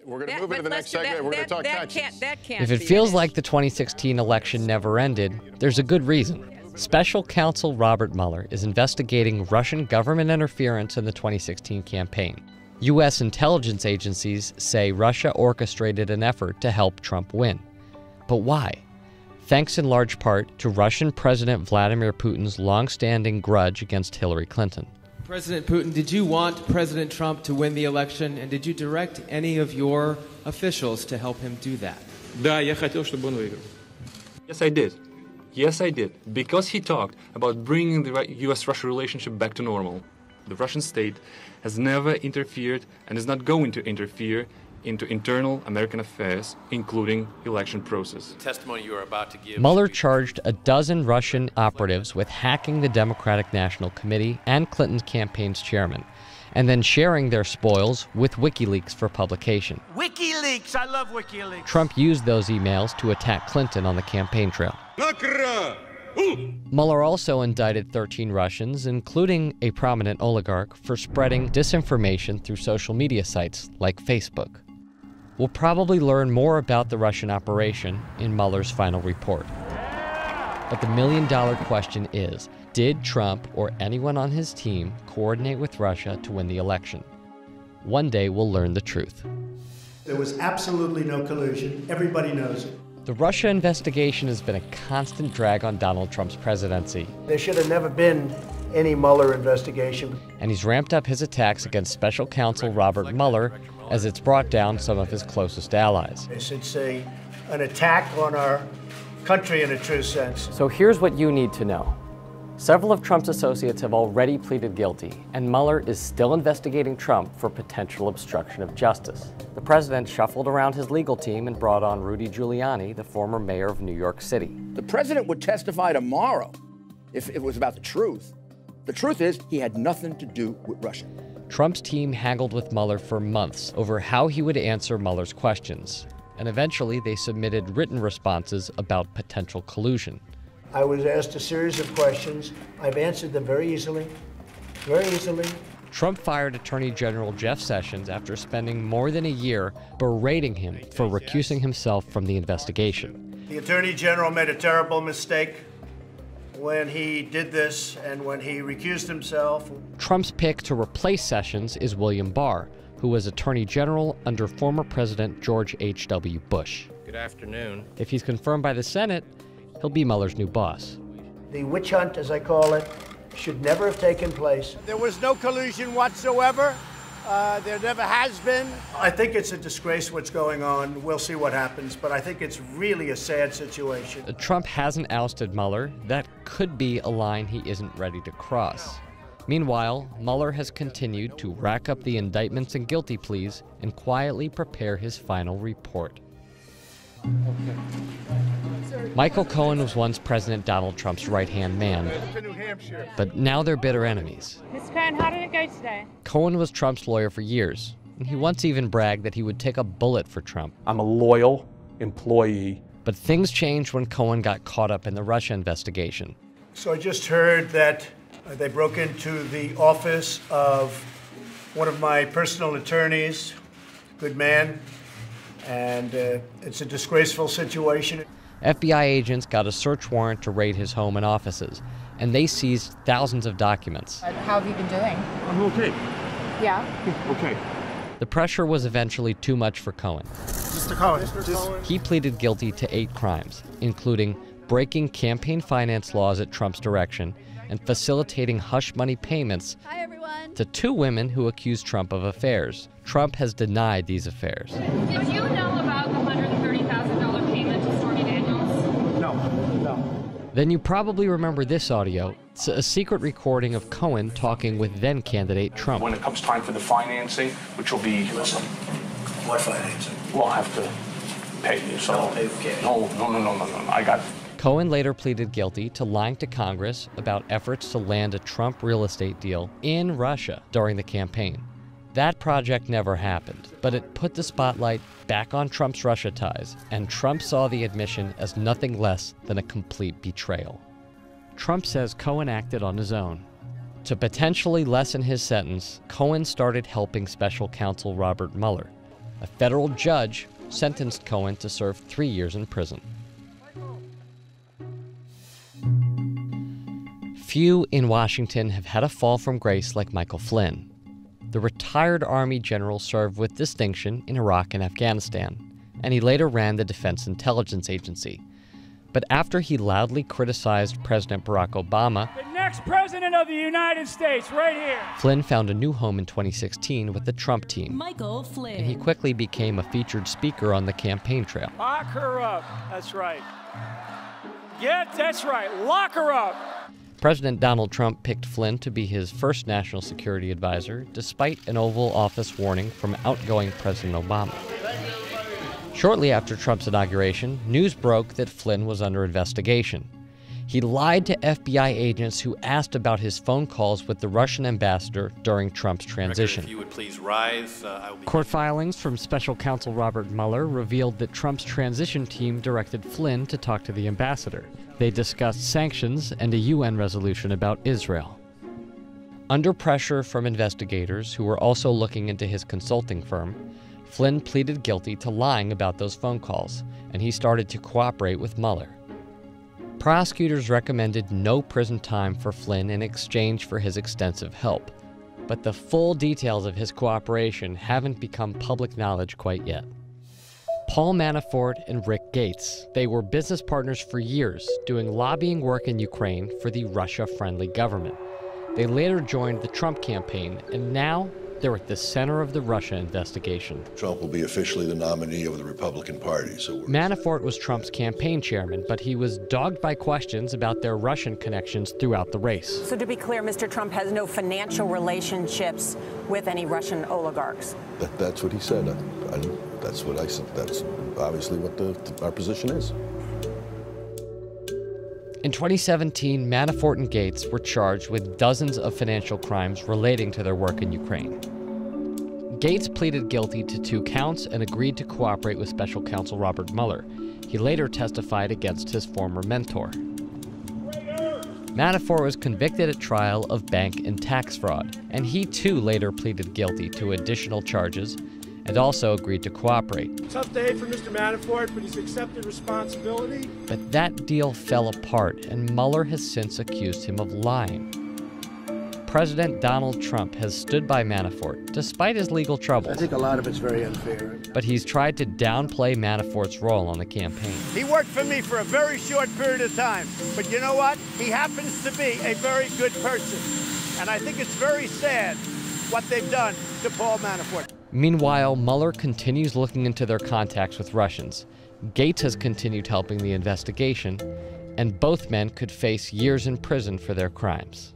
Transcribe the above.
We're going to move into the next segment. We're going to talk taxes. If it feels like the 2016 election never ended, there's a good reason. Special Counsel Robert Mueller is investigating Russian government interference in the 2016 campaign. U.S. intelligence agencies say Russia orchestrated an effort to help Trump win. But why? Thanks in large part to Russian President Vladimir Putin's long-standing grudge against Hillary Clinton. President Putin, did you want President Trump to win the election, and did you direct any of your officials to help him do that? Да, я хотел, чтобы он выиграл. Yes, I did. Yes, I did. Because he talked about bringing the U.S.-Russia relationship back to normal. The Russian state has never interfered and is not going to interfere into internal American affairs, including election process. Testimony you are about to give. Mueller charged a dozen Russian operatives with hacking the Democratic National Committee and Clinton's campaign's chairman, and then sharing their spoils with WikiLeaks for publication. WikiLeaks! I love WikiLeaks! Trump used those emails to attack Clinton on the campaign trail. Mueller also indicted 13 Russians, including a prominent oligarch, for spreading disinformation through social media sites like Facebook. We'll probably learn more about the Russian operation in Mueller's final report. But the million-dollar question is, did Trump or anyone on his team coordinate with Russia to win the election? One day we'll learn the truth. There was absolutely no collusion. Everybody knows it. The Russia investigation has been a constant drag on Donald Trump's presidency. There should have never been any Mueller investigation. And he's ramped up his attacks against Special Counsel Robert Mueller as it's brought down some of his closest allies. It's an attack on our country in a true sense. So here's what you need to know. Several of Trump's associates have already pleaded guilty, and Mueller is still investigating Trump for potential obstruction of justice. The president shuffled around his legal team and brought on Rudy Giuliani, the former mayor of New York City. The president would testify tomorrow if it was about the truth. The truth is, he had nothing to do with Russia. Trump's team haggled with Mueller for months over how he would answer Mueller's questions, and eventually they submitted written responses about potential collusion. I was asked a series of questions. I've answered them very easily, very easily. Trump fired Attorney General Jeff Sessions after spending more than a year berating him for recusing himself from the investigation. The Attorney General made a terrible mistake when he did this and when he recused himself. Trump's pick to replace Sessions is William Barr, who was Attorney General under former President George H.W. Bush. Good afternoon. If he's confirmed by the Senate, he'll be Mueller's new boss. The witch hunt, as I call it, should never have taken place. There was no collusion whatsoever. There never has been. I think it's a disgrace what's going on. We'll see what happens, but I think it's really a sad situation. Trump hasn't ousted Mueller. That could be a line he isn't ready to cross. Meanwhile, Mueller has continued to rack up the indictments and guilty pleas and quietly prepare his final report. Michael Cohen was once President Donald Trump's right-hand man, but now they're bitter enemies. Mr. Cohen, how did it go today? Cohen was Trump's lawyer for years, and he once even bragged that he would take a bullet for Trump. I'm a loyal employee. But things changed when Cohen got caught up in the Russia investigation. So I just heard that they broke into the office of one of my personal attorneys, good man, and it's a disgraceful situation. FBI agents got a search warrant to raid his home and offices, and they seized thousands of documents. How have you been doing? I'm okay. Yeah? Okay. The pressure was eventually too much for Cohen. Mr. Cohen. He pleaded guilty to 8 crimes, including breaking campaign finance laws at Trump's direction and facilitating hush money payments to 2 women who accused Trump of affairs. Trump has denied these affairs. Did you know about the $130,000 payment to Stormy Daniels? No. Then you probably remember this audio. It's a secret recording of Cohen talking with then-candidate Trump. When it comes time for the financing, which will be... Listen, what financing? We'll have to pay you, so... No, I got it. Cohen later pleaded guilty to lying to Congress about efforts to land a Trump real estate deal in Russia during the campaign. That project never happened, but it put the spotlight back on Trump's Russia ties, and Trump saw the admission as nothing less than a complete betrayal. Trump says Cohen acted on his own. To potentially lessen his sentence, Cohen started helping Special Counsel Robert Mueller, A federal judge sentenced Cohen to serve 3 years in prison. Few in Washington have had a fall from grace like Michael Flynn. The retired Army general served with distinction in Iraq and Afghanistan, and he later ran the Defense Intelligence Agency. But after he loudly criticized President Barack Obama, the next president of the United States, right here, Flynn found a new home in 2016 with the Trump team. Michael Flynn. And he quickly became a featured speaker on the campaign trail. Lock her up. That's right. Yeah, that's right. Lock her up. President Donald Trump picked Flynn to be his first national security advisor, despite an Oval Office warning from outgoing President Obama. Shortly after Trump's inauguration, news broke that Flynn was under investigation. He lied to FBI agents who asked about his phone calls with the Russian ambassador during Trump's transition. If you would please rise, Court filings from special counsel Robert Mueller revealed that Trump's transition team directed Flynn to talk to the ambassador. They discussed sanctions and a UN resolution about Israel. Under pressure from investigators who were also looking into his consulting firm, Flynn pleaded guilty to lying about those phone calls, and he started to cooperate with Mueller. Prosecutors recommended no prison time for Flynn in exchange for his extensive help, but the full details of his cooperation haven't become public knowledge quite yet. Paul Manafort and Rick Gates, they were business partners for years, doing lobbying work in Ukraine for the Russia-friendly government. They later joined the Trump campaign, and now they're at the center of the Russia investigation. Trump will be officially the nominee of the Republican Party. Manafort was Trump's campaign chairman, but he was dogged by questions about their Russian connections throughout the race. So to be clear, Mr. Trump has no financial relationships with any Russian oligarchs. That's what he said. That's what I said. That's obviously what our position is. In 2017, Manafort and Gates were charged with dozens of financial crimes relating to their work in Ukraine. Gates pleaded guilty to 2 counts and agreed to cooperate with special counsel Robert Mueller. He later testified against his former mentor. Manafort was convicted at trial of bank and tax fraud, and he too later pleaded guilty to additional charges and also agreed to cooperate. Tough day for Mr. Manafort, but he's accepted responsibility. But that deal fell apart, and Mueller has since accused him of lying. President Donald Trump has stood by Manafort, despite his legal troubles. I think a lot of it's very unfair. But he's tried to downplay Manafort's role on the campaign. He worked for me for a very short period of time, but you know what? He happens to be a very good person. And I think it's very sad what they've done to Paul Manafort. Meanwhile, Mueller continues looking into their contacts with Russians. Gates has continued helping the investigation, and both men could face years in prison for their crimes.